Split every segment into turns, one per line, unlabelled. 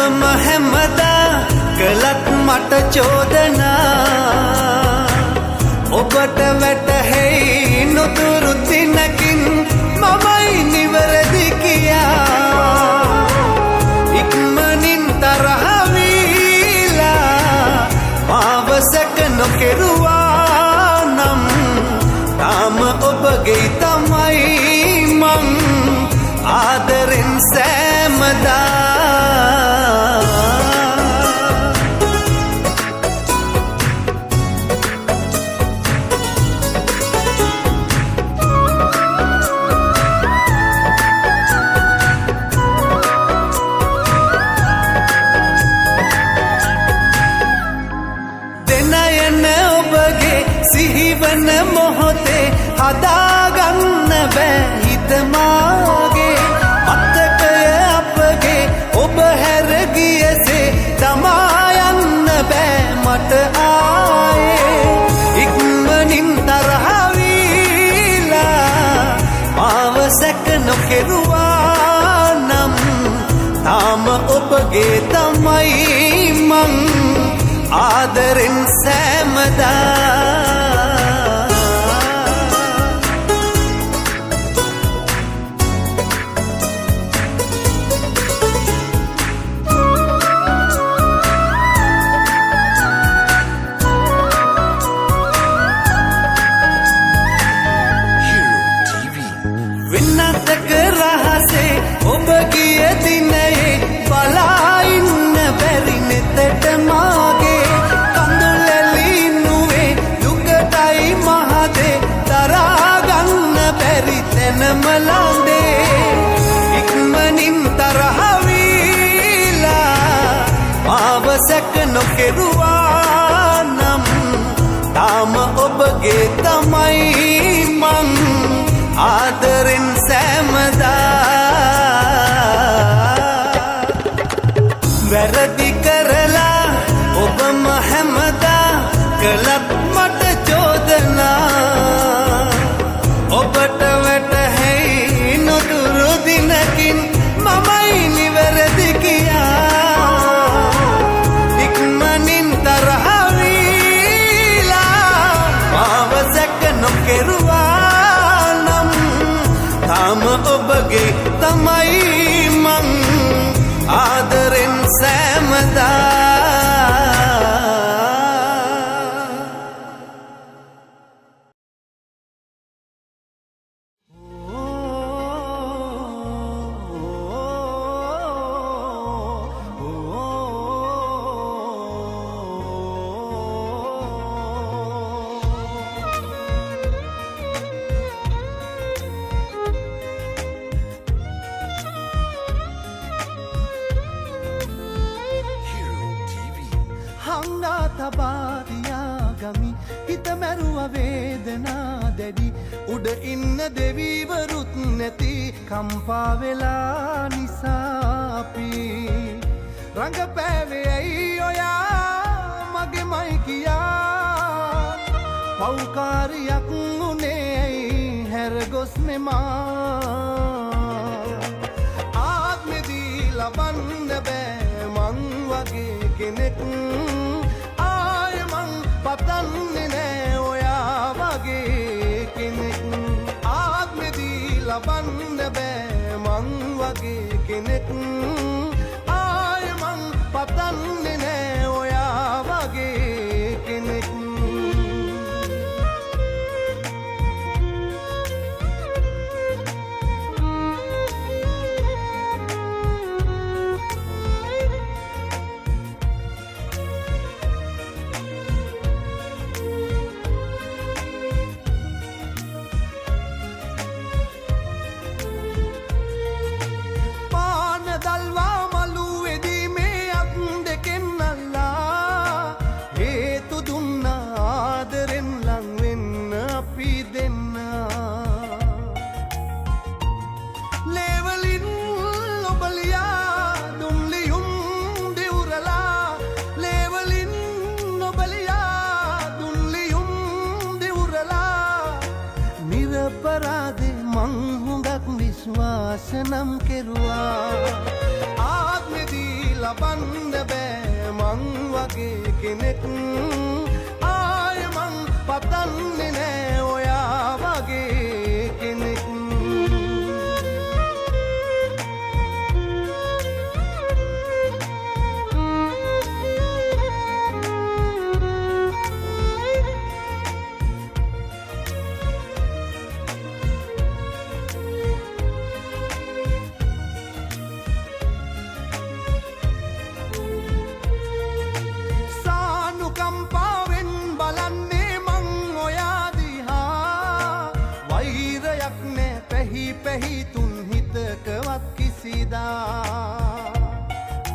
ඔබම හැමදා කළත් මට චෝදනා ඔබට වැටහෙයි නොදුරු දිනකින් මමයි නිවැරදි කියා ඉක්මනින් තරහ වීලා මාව සැක නොකෙරුවා නම් තාම ඔබගේ තමයි මං ආදරෙන් සෑමදා සිහිවන මොහොතේ හදාගන්න බෑ හිත මාගේ මතකය අපගේ ඔබ හැර ගියසේ තමා යන්න බෑ මට ආයේ ඉක්මනින් තරහ වීලා මාව සැක නොකෙරුවා නම් තාම ඔබගේ තමයි මං ආදරෙන් සෑමදා වෙනතක රහසේ ඔබ ගිය දිනේ බලා ඉන්න බැරි නෙතට මාගේ කඳුලැලි නුවේ දුකටයි මහදේ තරහා ගන්න බැරි තැනම ළඟේ ඉක්මනින් තරහ වීලා මාව සැක නොකෙරුවා නම් තාම ඔබගේ තමයි මං ආදරෙන් සෑමදා වැරදි කරලා ඔබම හැමදා කළත් මට චෝදනා ඔබට වැටහෙයි නොදුරු දිනකින් මමයි නිවැරදි කියා ඉක්මනින් තරහ වීලා මාව සැක නොකෙරුවා තාම ඔබගේ තමයි මං ආදරෙන් සෑමදා තබාදියාගමි හිත මැරුව වේදනා දැඩි උඩ ඉන්න දෙවීවරුත් නැති කම්පා වෙලා නිසාපි රඟපෑවේ ඇයි ඔයා මගේමයි කියා පව්කාරියක් උනේ ඇයි හැරගොස් මෙමා ආත්මෙදී ලබන්න බෑ මං වගේ කෙනෙක් පතන්නේ නෑ ඔයා වගේ කෙනෙක් ආත්මෙදී ලබන්න බෑ මං වගේ කෙනෙක් ආය මං පතන්නේ නෑ ඔයා වගේ කෙනෙක් විශ්වාසනම් කෙරුවා ආත්මෙදී ලබන්න බෑ මං වගේ කෙනෙක් ආය මං පතන්නේ නෑ ඔයා වගේ කෙනෙක්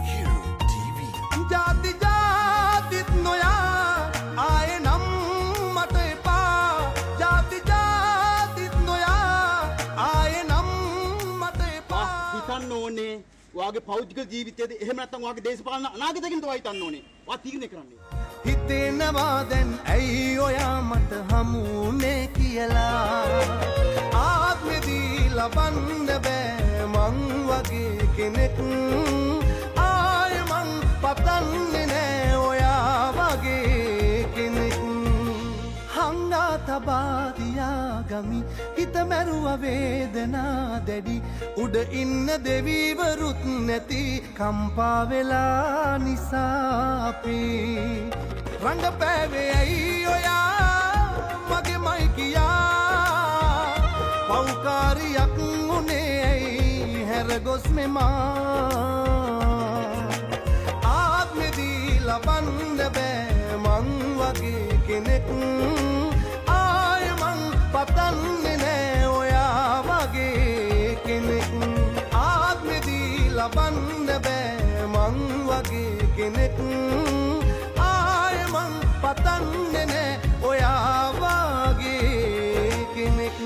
Hero TV.
जाति जातित नोया आए नम मत पा जाति जातित नोया आए नम मत पा
හිතන්න ඕනේ ඔයාගේ පෞද්ගලික ජීවිතයේද එහෙම නැත්නම් ඔයාගේ දේශපාලන අනාගතයකින් තමයි හිතන්න ඕනේ. ඔයා තීරණය කරන්නේ.
හිතෙනවා දැන් ඇයි ඔයා මට හමුනේ කියලා ආත්මෙදී ලබන්න බෑ මං වගේ කෙනෙක් ආය මං පතන්නේ නෑ ඔයා වගේ කෙනෙක් හංගා තබා දියා ගමි හිත මැරුව වේදනා දැඩි උඩ ඉන්න දෙවිවරුත් නැති කම්පා වෙලා නිසා අපි රංගපෑවේ ඇයි ඔයා මගේ මයි කියා පෞකාරියක් උනේ ඇයි හැරගොස් මෙමා ආත්මෙදී ලබන්න බෑ මං වගේ කෙනෙක් ආය මං පතන්නේ නෑ ඔයා වගේ කෙනෙක් ආත්මෙදී ලබන්න බෑ මං වගේ කෙනෙක් ආය මං පතන්නේ නෑ ඔයා වගේ කෙනෙක්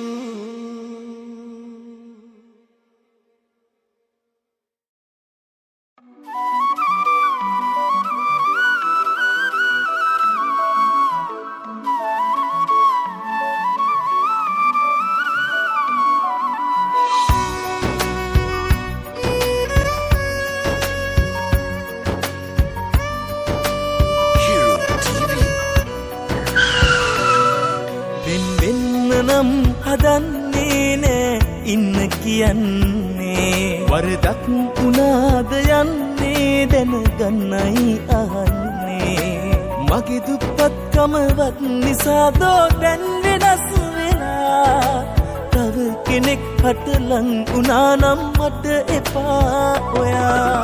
Hero TV.
නම් හදන්නේ නෑ ඉන්න කියන්නේ වරදක් වුණාද යන්නේ දැනගන්නයි අහන්නේ මගේ දුප්පත්කමවත් නිසාදෝ දැන් වෙනස් වෙලා තව කෙනෙක් හටලං වුණා නම් මට එපා ඔයා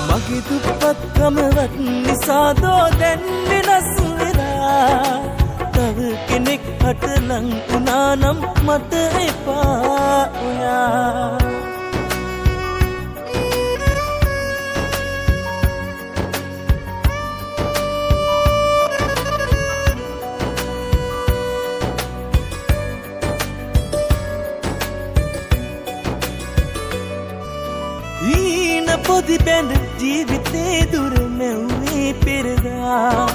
මගේ දුප්පත්කමවත් නිසාදෝ දැන් වෙනස් වෙලා තව කෙනෙක් හටලං වුණා නම් මට එපා ඔයා ඊන පොදි බැඳ ජීවිතේ දුර නැව්වේ පෙරදා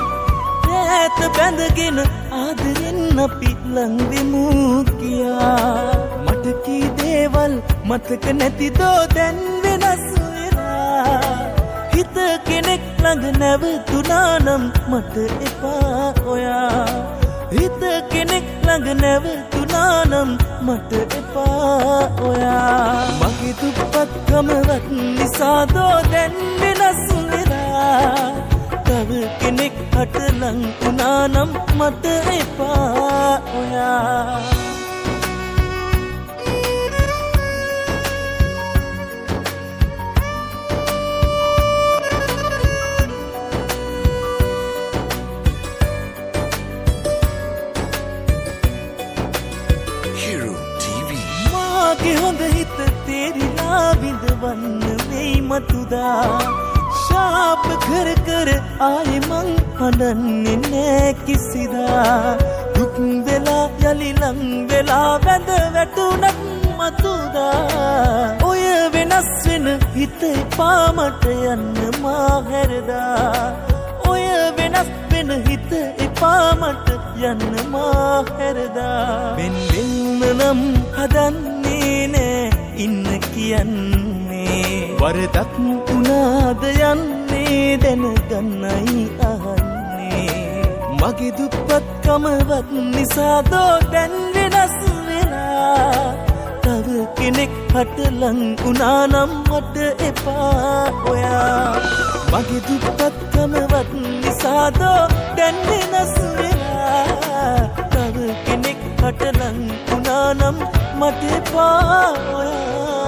ඈත බැඳගෙන ආදරෙන් අපි ලං වෙමු කියා මට කී දේවල් මතක නැතිදෝ දැන් වෙනස් වෙලා හිත කෙනෙක් ළඟ නැවතුණා නම් මට එපා ඔයා හිත කෙනෙක් ළඟ නැවතුණා නම් මට එපා ඔයා මගේ දුප්පත්කමවත් නිසාදෝ දැන් වෙනස් වෙලා තව කෙනෙක් හටලං වුණා නම් මට එපා ඔයා
Hero TV.
මාගේ හොඳ හිත තේරිලා විඳවන්න වෙයි මතුදා ශාප කර කර ආයෙ මං හඬන්නේ නෑ කිසිදා දුක් වෙලා යලි ලං වෙලා වැඳ වැටුණත් මතුදා ඔය වෙනස් වෙන හිත එපා මට යන්න මා හැරදා ඔය වෙනස් වෙන හිත එපා මට යන්න මා හැරදා වෙන වෙන්න නම් හදන්නේ නෑ ඉන්න කියන්නේ වරදක් වුණාද යන්නේ දැනගන්නයි අහන්නේ මගේ දුප්පත්කමවත් නිසාදෝ දැන් වෙනස් වෙලා තව කෙනෙක් හටලං වුණා නම් මට එපා ඔයා මගේ දුප්පත්කමවත් නිසාදෝ දැන් වෙනස් වෙලා තව කෙනෙක් හටලං වුණා නම් මට එපා ඔයා